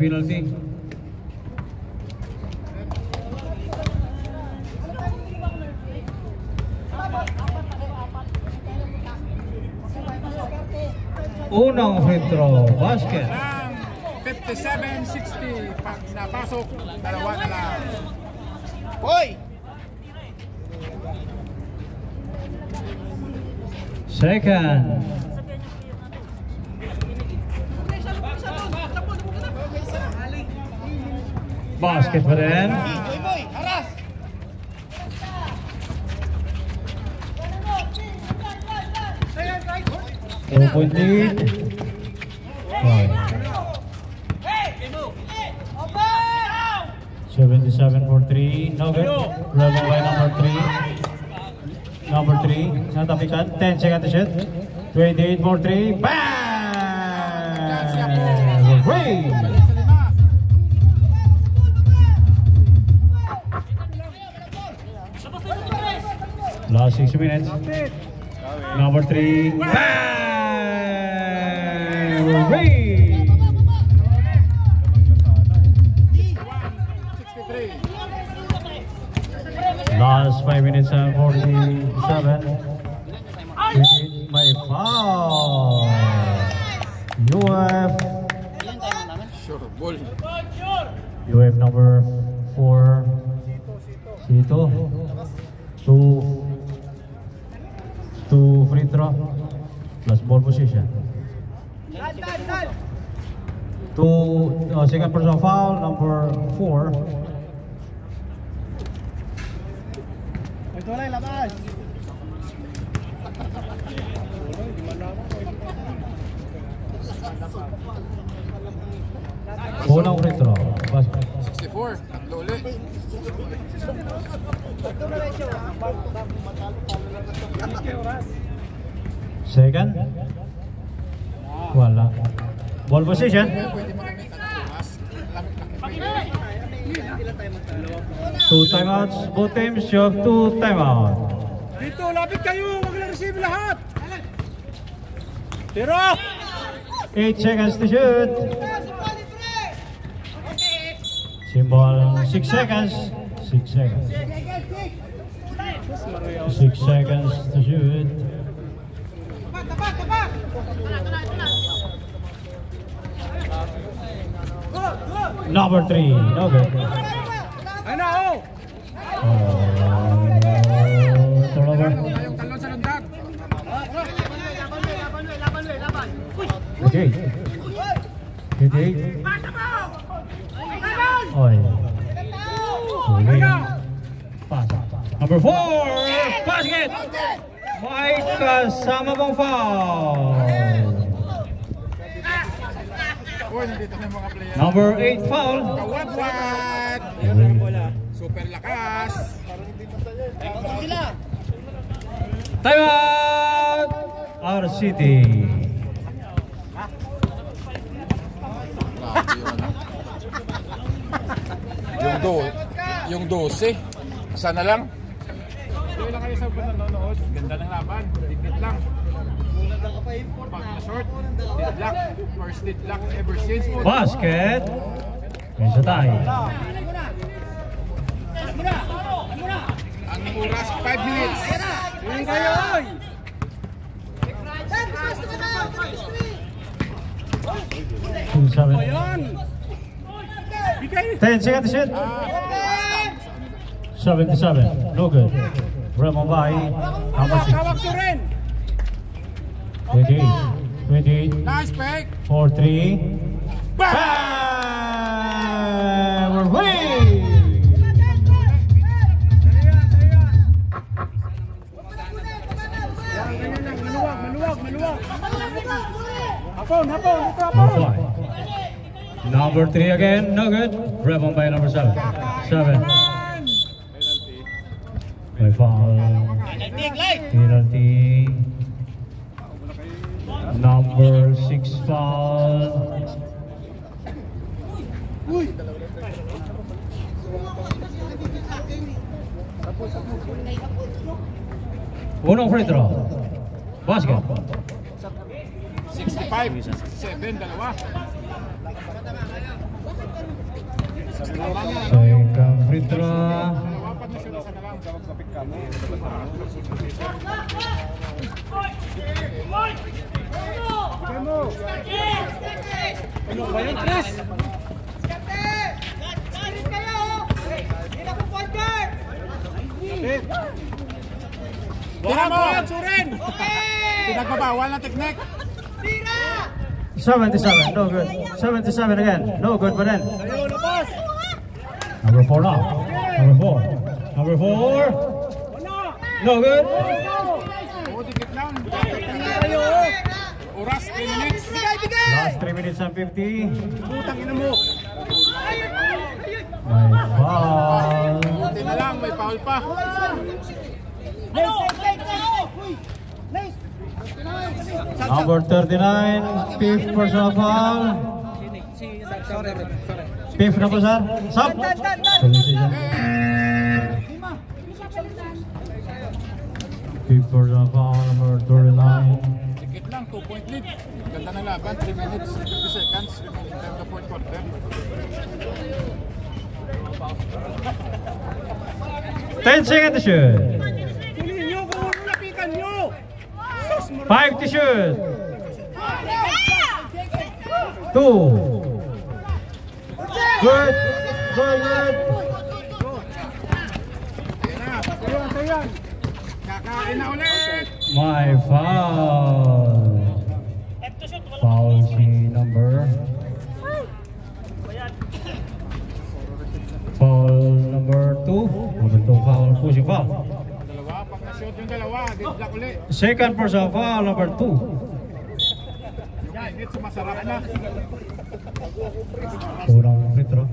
Unang free throw, basket. 57-60. Pag napasok, dalawa na lang. Second. Basket pa rin. Point lead. 77-3. No good. Level by number 3. Number 3. Natapikan. 10 seconds to shoot. 28-3. Bang! Free! Last 6 minutes. Number 3. Bang! Free! 63. Last 5 minutes and 47. By foul. UF. Sure, ball. UF number 4. Sito. 2 free throw. Plus ball position. 2 second personal foul number 4. Ito lang, labas. Unang free throw. Basket. 64. Tatlo ulit. Second. Wala. Ball position. Two timeouts. Both teams you have 2 timeout. Dito, lapit kayo. Wag lang receive lahat. Tiro! 8 seconds to shoot. Symbol 6 seconds. 6 seconds. 6 seconds to shoot. Number 3. No good. Ano, oh! Turnover. Yung talon sa landag. Okay. 58. Oy. Suling pass. Number 4, basket! May kasama pang foul. Uy, nandito na yung mga player. Number 8 foul. Kawat-wat! Super lakas! Time out! RCT. Yung 12, sana lang. Doon lang kayo sa nanonood. Ganda ng laban. Dikit lang. Pag na-short, deadlock. First deadlock ever since. Basket. Isa tayo. Ang oras, 5 minutes. Yun kayo, oy! 2-7. Ayan! Bigay! 10 seconds to shoot. 7-7. No good. Ramon by number 6. Hawak to rin! 28. Nice pick. 4-3. Bang! We're winning! Maluwag! Hapon! Ito Number hapon! 5. Number 3 again. No good. Ramon by number 7. 7. May foul. Penalty. Number 6 foul. Unang free throw. Basket. 65, 67, dalawa. Second free throw. Apat na shoot, isa na lang. Bigay mo! Ano ba yun, Chris? Tira mo! Surin! Pinagbabawal na teknik. 77. No good. 77 again. No good, but then. Ayun, labas! Number 4 now. Number 4. No good. O, dikit lang. Ayo! Oras, 3 minutes. Last 3 minutes and 50. Putang ina mo! May foul. Buti na lang, may foul pa. Number 39. Fifth personal foul. Fifth na po, sir. Sub. Fifth personal foul. Number 39. Dikit lang, 2-point lead. Ganda ng laban, 3 minutes, 50 seconds. Into the fourth quarter. 10 seconds to shoot. Kunin nyo kung lapikan nyo! 5 to shoot. 2. Good. Good. Ayan! Kakain na ulit! My foul. Foul si number. Foul number 2. Number 2 foul. Pushing foul. Dalawa, pag na-shoot yung dalawa, deadlock ulit. Second personal foul number 2. Yung init, sumasarap na. Unang free throw.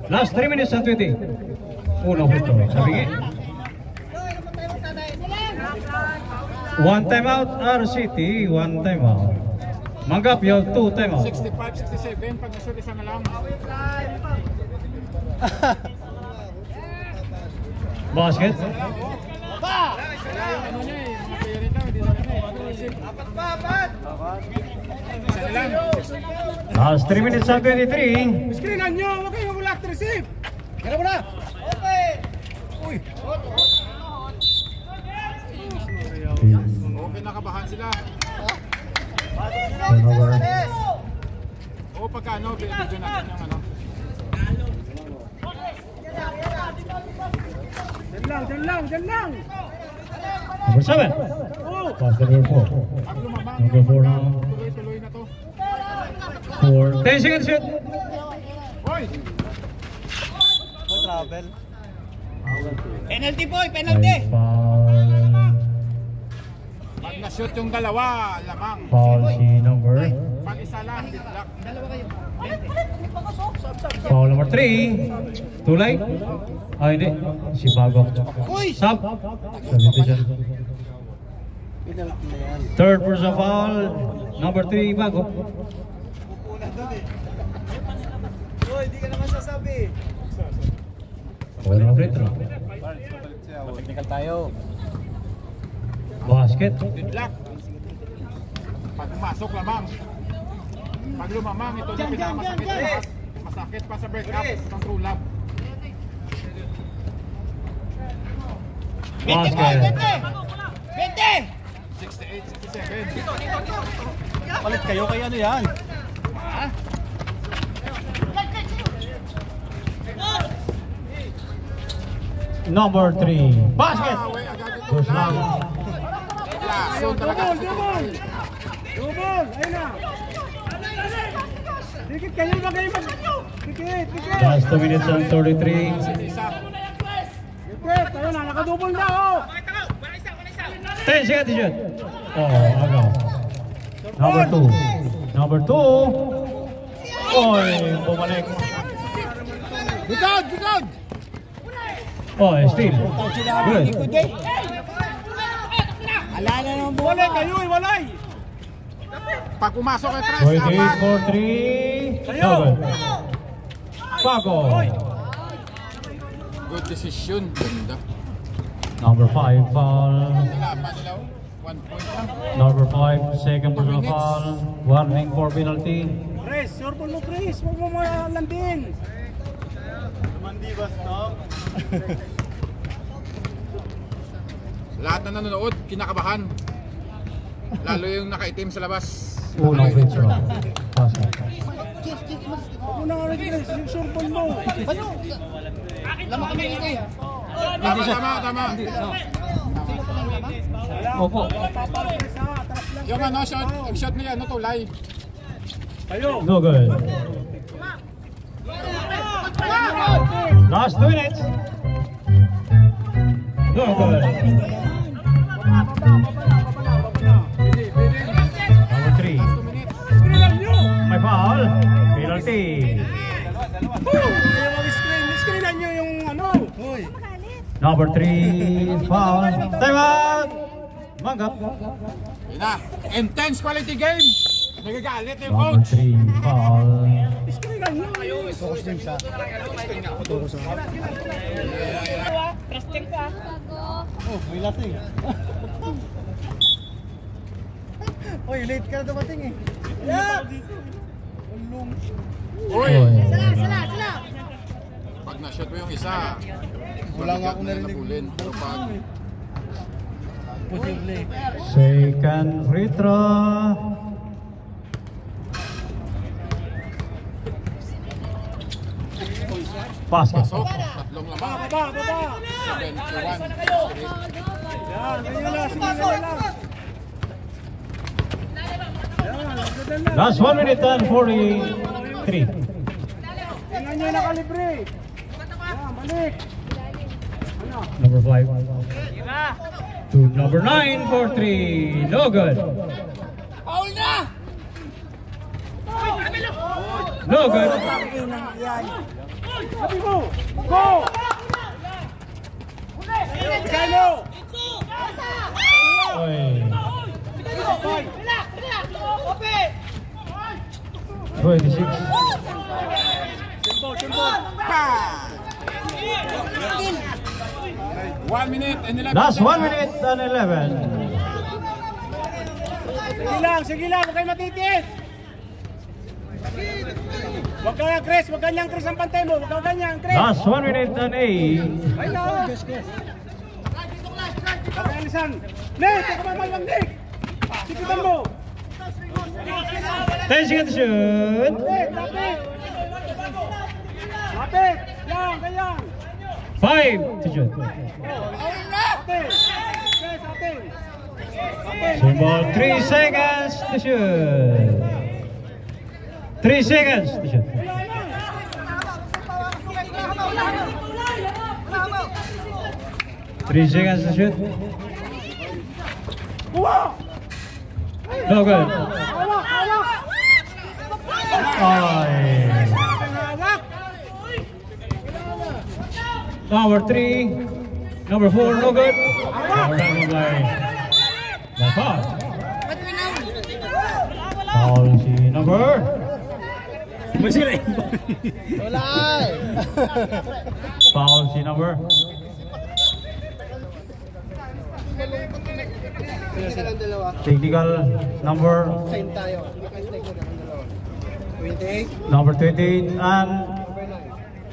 Last 3 minutes and 20. Unang free throw. Sabi nga. One timeout, RCT. One timeout. Manggap yaw, 2 timeout. 65, 67, pag na-shoot, isa na lang. Basket. Sila yung ano niya eh, mga player nito, hindi na rin eh. Isa na lang. Last 3 minutes and 23. Screenan nyo! Huwag kayong mag-lock to receive! Kaya mo na! Okay, nakabahan sila. Turnover. O, pagkano, video natin yung ano. Diyan lang! Number 7. Oh! Pass number 4. Pag lumabang, Number 4 now. tuloy-tuloy na to. 4. 10 seconds shoot. Hoy! Penalty boy, penalty. Ay, foul. Pag na-shoot yung dalawa, lamang. Foul si number. Pag isa lang, deadlock. Foul number 3. Tulay. Ah, hindi. Si Bago. Sub. Substitution. Third personal foul. Number 3, Bago. Hindi ka naman sasabi. Foul number 3. Technical tayo. Basket. Deadlock. Pag pumasok lamang. Pag lumamang, ito na pinakamasakit. Masakit pa sa break up ng true love. Basket. 68-67. Palit kayo kay ano yan? Number 3. Basket. Away agad ito. Push lang. Lason talaga. Double! Ayun na! Dikit kayo ba kayo mag... Dikit! Last 2 minutes and 33. Isa. Dikit! Ayun na! Nakadouble na oh! 10 seconds to shoot. Oh, agaw. Number 2. Number 2. Oy, bumalik. Bigod! Bigod! Oh, still. Good. Alala naman buhay! Walay kayo eh! Walay! Pag pumasok kay Tres, 28 for 3. Double. Bago. good decision. Ganda. Number 5 foul. Nilaban nila. 1 point lang. Number 5, second personal foul. Warning for penalty. Chris! Sure po mo Chris! Huwag mo malandin! Mandi ba stop? Lahat na nanonood, kinakabahan. Lalo yung nakaitim sa labas. Unang free throw. Basket. Huwag mo na nga rin Chris! Yung sure po mo! Tama. Opo. Yung ano, shot niya, ano, tulay. Kayo! No good. Last 2 minutes. No good. Number 3. May foul. Penalty. Screenan nyo yung ano! Number 3 foul. Time out. Manggap. Yun na, intense quality game. Nagagalit yung Number coach. 3 foul. Screenan nyo! Oh, may lating. Oy, late ka na dumating eh. Yeah! Uy, Sala. pag na-shot mo yung isa, Wala nga ako narinig. nabulin. Pero pag Posible. Second free throw. Basket. pasok, tatlong lamang. Baba! 71. Yan, ganyan lang. Sige, ganyan lang. Yan, ganyan lang. Last 1 minute and 43. Tingnan nyo yung nakalibre. Yan, balik. Ano? Number 5. To number 9 for 3. No good. No good. Sabi mo! Go! Kano! Oy. 26. Simple. 1 minute and 11. Last 1 minute and 11. Sige lang. Huwag kayo matitit. Huwag kang Chris. Huwag kanyang Chris ang pantay mo. Huwag kang ganyan, Chris. Last 1 minute and 8. Ay na! Okay, alisan. Nick! Ikaw ba may Nick? Sikitan mo! 10 seconds to shoot. Lapit! Lapit! Yan, ganyan! 5 to shoot. Lapit! Chris, atin! Lapit! Symbol 3 seconds to shoot. 3 seconds to shoot. 3 seconds to shoot. No good. Ay. Number 3, number 4, no good. That's foul. Foul si number. Foul si number. Technical number. Number 28 and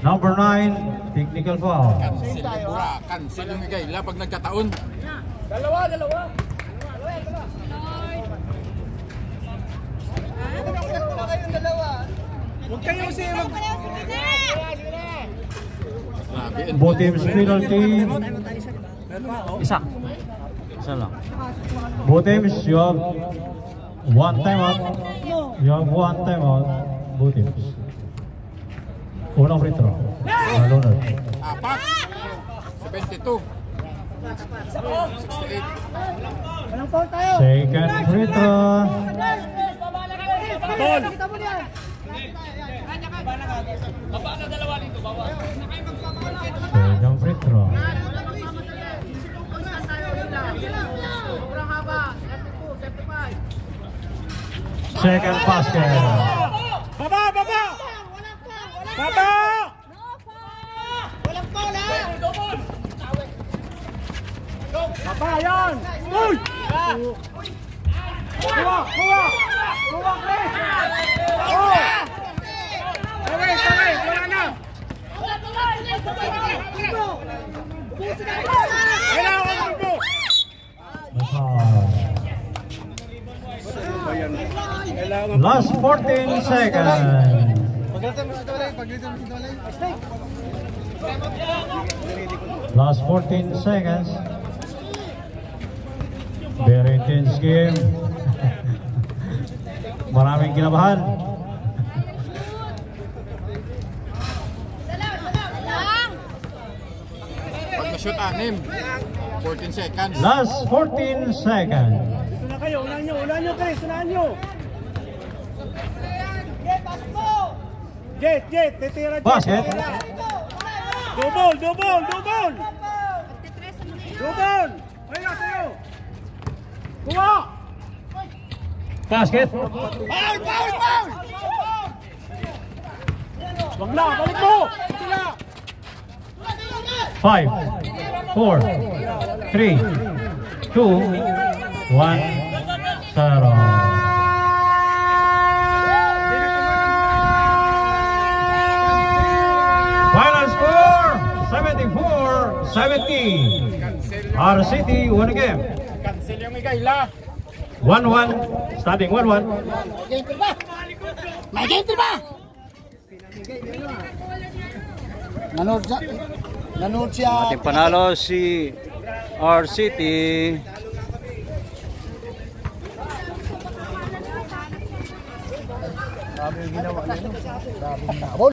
number 9. Technical foul. Cancel yung Miguel pag nagkataon. Dalawa. Huwag kayo kasi Both teams penalty. Isa lang. Both teams, you have one timeout. You have one timeout. Both teams. Unang free throw. Leonard. 72. 68. Second free throw. Second free throw. Second basket. Baba! Baba yan! Uy! Kuha, Chris! Kaway, wala na! Kailangan mo! Last 14 seconds. Last 14 seconds. Very intense game. Maraming kinabahan. Pag na-shoot 6, 14 seconds. Last 14 seconds. Ito na kayo, unahan nyo, Chris, unahan nyo! Jet, titira Jet! Basket. Double! Ayun na sa'yo! Kuha! Basket. Foul! Wag na, balik mo! Ito na! 5, 4, 3, 2, 1, 0. Final score 74-70. Our City won again. Cancel yung Miguel 1-1, starting 1-1. May game ba? Nanood siya. Ating panalo si Our City. Grabe yung ginawa nila. Grabe yung nabol.